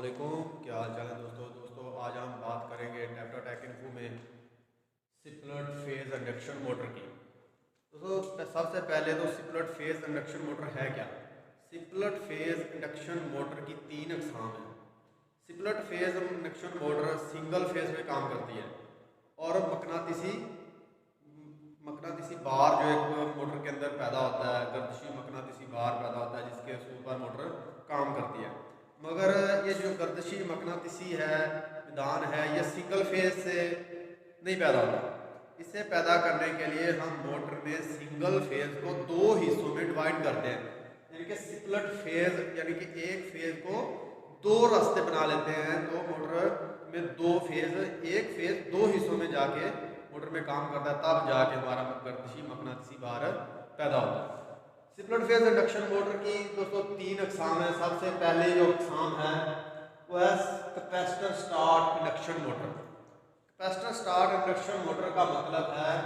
अस्सलामुअलैकुम, क्या हाल चाल है दोस्तों। आज हम बात करेंगे टेक्टोटेक इन्फो में स्प्लिट फेज इंडक्शन मोटर की। दोस्तों सबसे पहले तो स्प्लिट फेज इंडक्शन मोटर है क्या। स्प्लिट फेज इंडक्शन मोटर की तीन अक़साम है। Split phase induction motor single phase में काम करती है और मकनातीसी बार जो एक मोटर के अंदर पैदा होता है, गर्दिशी मकनातीसी बार पैदा होता है जिसके ऊपर मोटर काम करती है। मगर ये जो गर्दिशी मकनातीसी है मैदान है, ये सिंगल फेज से नहीं पैदा होता। इसे पैदा करने के लिए हम मोटर में सिंगल फेज को दो हिस्सों में डिवाइड करते हैं, यानी कि स्प्लिट फेज, यानी कि एक फेज को दो रास्ते बना लेते हैं। तो मोटर में दो फेज, एक फेज दो हिस्सों में जाके मोटर में काम करता है, तब जाके हमारा गर्दिशी मकनातीसी बार पैदा होता है। स्प्लिट फेज इंडक्शन मोटर की दोस्तों तीन अक़साम है। सबसे पहले जो अक़साम है वो है capacitor start induction motor. Capacitor start induction motor का मतलब है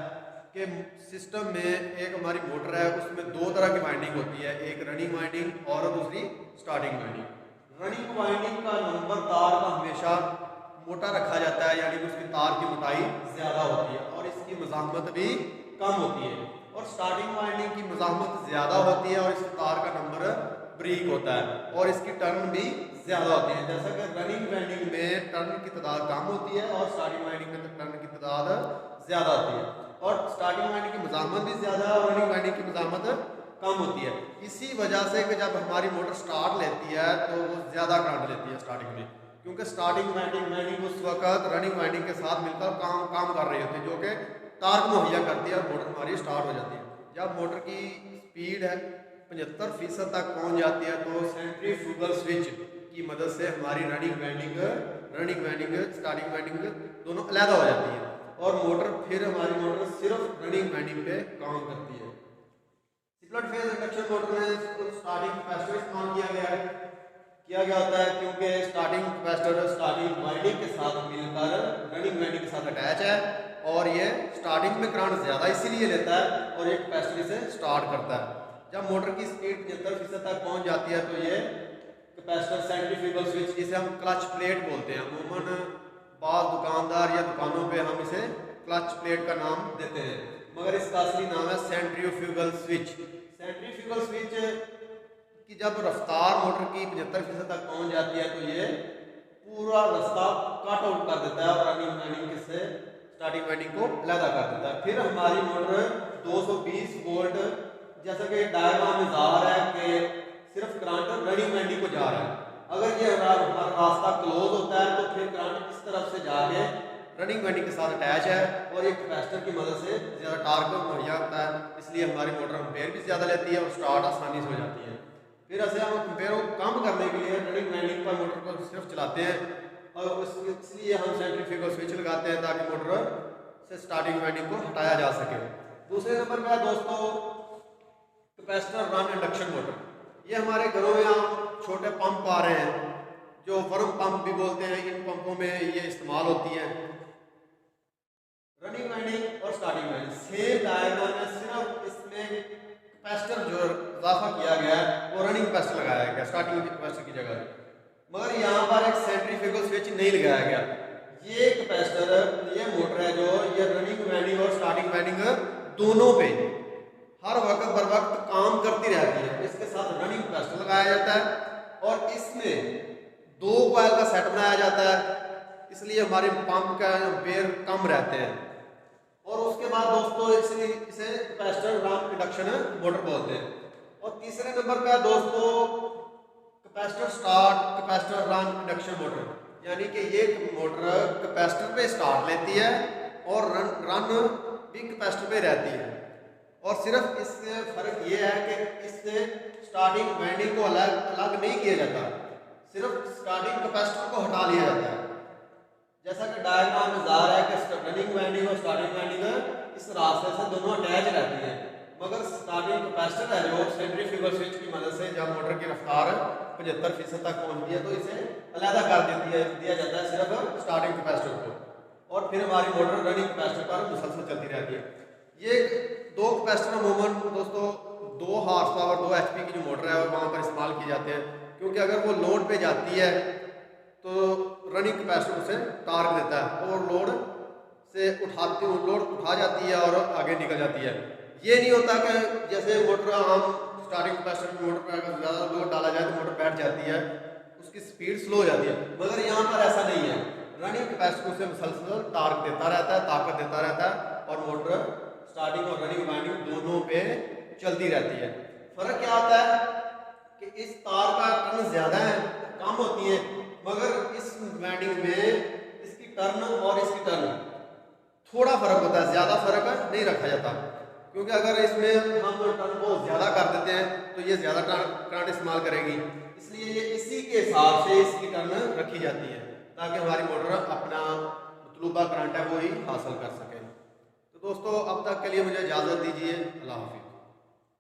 कि सिस्टम में एक हमारी मोटर है, उसमें दो तरह की वाइंडिंग होती है, एक रनिंग वाइंडिंग और दूसरी स्टार्टिंग वाइंडिंग। रनिंग वाइंडिंग का नंबर तार का हमेशा मोटा रखा जाता है, यानी कि उसकी तार की मोटाई ज़्यादा होती है और इसकी मज़ाहमत भी कम होती है। और स्टार्टिंग वाइंडिंग की मज़ाहमत ज़्यादा होती है और इसकी तार का नंबर ब्रीक होता है और इसकी टर्न भी ज़्यादा होती है। जैसा कि रनिंग वाइंडिंग में टर्न की तादाद कम होती है और स्टार्टिंग वाइंडिंग में टर्न की तादाद ज़्यादा होती है। और स्टार्टिंग वाइंडिंग की मज़ाहमत भी ज़्यादा है और रनिंग वाइंडिंग की मज़ाहमत कम होती है। इसी वजह से कि जब हमारी मोटर स्टार्ट लेती है तो वो ज़्यादा करंट लेती है स्टार्टिंग में, क्योंकि स्टार्टिंग वाइंडिंग उस वक्त रनिंग वाइंडिंग के साथ मिलकर काम कर रही होती है, जो कि तार मुहैया करती है और मोटर हमारी स्टार्ट हो जाती है। जब मोटर की स्पीड है 75% तक पहुंच जाती है तो सेंट्रीफ्यूगल स्विच की मदद से हमारी रनिंग वाइंडिंग स्टार्टिंग वाइंडिंग दोनों अलग हो जाती है और हमारी मोटर सिर्फ रनिंग वाइंडिंग पे काम करती है। स्प्लिट फेज इंडक्शन मोटर में स्टार्टिंग कैपेसिटर इस्तेमाल किया गया होता है, क्योंकि स्टार्टिंग कैपेसिटर स्टार्टिंग वाइंडिंग के साथ मिलकर रनिंग वाइंडिंग के साथ अटैच है और ये स्टार्टिंग में करंट ज़्यादा इसीलिए लेता है और ये कैपेसिटर से स्टार्ट करता है। जब मोटर की स्पीड 75% तक पहुंच जाती है तो ये कैपेसिटर सेंट्रीफ्यूगल स्विच, जिसे हम क्लच प्लेट बोलते हैं, अमूमन बाज़ दुकानदार या दुकानों पे हम इसे क्लच प्लेट का नाम देते हैं, मगर इसका असली नाम है सेंट्रीफ्यूगल स्विच। सेंट्रीफ्यूगल स्विच की जब रफ्तार मोटर की 75% तक पहुंच जाती है तो ये पूरा रास्ता कट आउट कर देता है और रनिंग वाइंडिंग से स्टार्टिंग वाइंडिंग को अलग कर देता है। फिर हमारी मोटर 220 वोल्ट, जैसा कि डायग्राम में ज़ाहिर है कि सिर्फ करंट रनिंग वाइंडिंग को जा रहा है। अगर ये हमारा रास्ता क्लोज होता है तो फिर करंट इस तरफ से जाके रनिंग वाइंडिंग के साथ अटैच है और एक कैपेसिटर की मदद से ज़्यादा टार्क मुहैया होता है, इसलिए हमारी मोटर एम्पेयर भी ज़्यादा लेती है और स्टार्ट आसानी से हो जाती है। फिर ऐसे हम एम्पेयर को कम करने के लिए रनिंग वाइंडिंग पर मोटर को सिर्फ चलाते हैं और इसलिए हम सेंट्रीफ्यूगल स्विच लगाते हैं ताकि मोटर से स्टार्टिंग वाइंडिंग को हटाया जा सके। दूसरे नंबर पर दोस्तों कैपेसिटर रन इंडक्शन मोटर। ये हमारे घरों में हम छोटे पंप आ रहे हैं जो वर्म पंप भी बोलते हैं, इन पंपों में ये इस्तेमाल होती है। रनिंग वाइंडिंग और स्टार्टिंग वाइंडिंग सेम डायग्राम में, सिर्फ इसमें कैपेसिटर जो इजाफा किया गया है वो रनिंग कैपेसिटर लगाया गया स्टार्टिंग कैपेसिटर की जगह, मगर यहाँ पर एक सेंट्रीफ्यूगल स्विच नहीं लगाया गया। ये कैपेसिटर, ये मोटर है जो ये रनिंग वाइंडिंग और स्टार्टिंग वाइंडिंग दोनों पे हर वक्त बर वक्त काम करती रहती है। इसके साथ रनिंग कैपेसिटर लगाया जाता है और इसमें दो कॉइल का सेट बनाया जाता है, इसलिए हमारे पंप का एम्पेयर कम रहते हैं। और उसके बाद दोस्तों इसे कैपेसिटर रन इंडक्शन मोटर बोलते हैं। और तीसरे नंबर का दोस्तों capacitor start capacitor run induction motor, यानी कि ये मोटर कैपेसिटर पे स्टार्ट लेती है और रन भी कैपेसिटर पे रहती है। और सिर्फ इससे फ़र्क ये है कि इससे स्टार्टिंग वाइंडिंग को अलग नहीं किया जाता, सिर्फ स्टार्टिंग कैपेसिटर को हटा लिया जाता है। जैसा कि डायग्राम में ज़ाहिर है कि रनिंग वाइंडिंग और स्टार्टिंग वाइंडिंग इस रास्ते से दोनों अटैच रहती है, मगर स्टार्टिंग कैपेसिटर है जो सेंट्रीफ्यूगल स्विच की मदद से जब मोटर की रफ्तार 75% तक पहुंचती है तो इसे अलग कर दिया जाता है सिर्फ स्टार्टिंग कैपेसिटर को, और फिर हमारी मोटर रनिंग कैपेसिटर पर मुसलसल चलती रहती है। ये दो कैपेसिटर अमूमन दोस्तों 2 हॉर्स पावर 2 HP की जो मोटर है वहाँ पर इस्तेमाल किए जाते हैं, क्योंकि अगर वो लोड पे जाती है तो रनिंग कैपेसिटर उसे टार्क देता है और लोड उठा जाती है और आगे निकल जाती है। ये नहीं होता कि जैसे मोटर हम स्टार्टिंग कैपेसिटर में मोटर पर अगर ज़्यादा लोड डाला जाए तो मोटर बैठ जाती है, उसकी स्पीड स्लो हो जाती है, मगर यहाँ पर ऐसा नहीं है। रनिंग कैपेसिटर उसे मुसलसल टार्क देता रहता है, ताकत देता रहता है और मोटर स्टार्टिंग और रनिंग वाइंडिंग दोनों पे चलती रहती है। फर्क क्या आता है कि इस तार का टर्न ज़्यादा है, कम होती है, मगर इस वाइंडिंग में इसकी टर्न और इसकी टर्न थोड़ा फर्क होता है, ज़्यादा फर्क नहीं रखा जाता, क्योंकि अगर इसमें हम टर्न को ज़्यादा कर देते हैं तो ये ज़्यादा करंट इस्तेमाल करेगी, इसलिए ये इसी के हिसाब से इसकी टर्न रखी जाती है ताकि हमारी मोटर अपना मतलूबा करंट है वो ही हासिल कर सके। तो दोस्तों अब तक के लिए मुझे इजाज़त दीजिए। अल्लाह हाफ़िज़।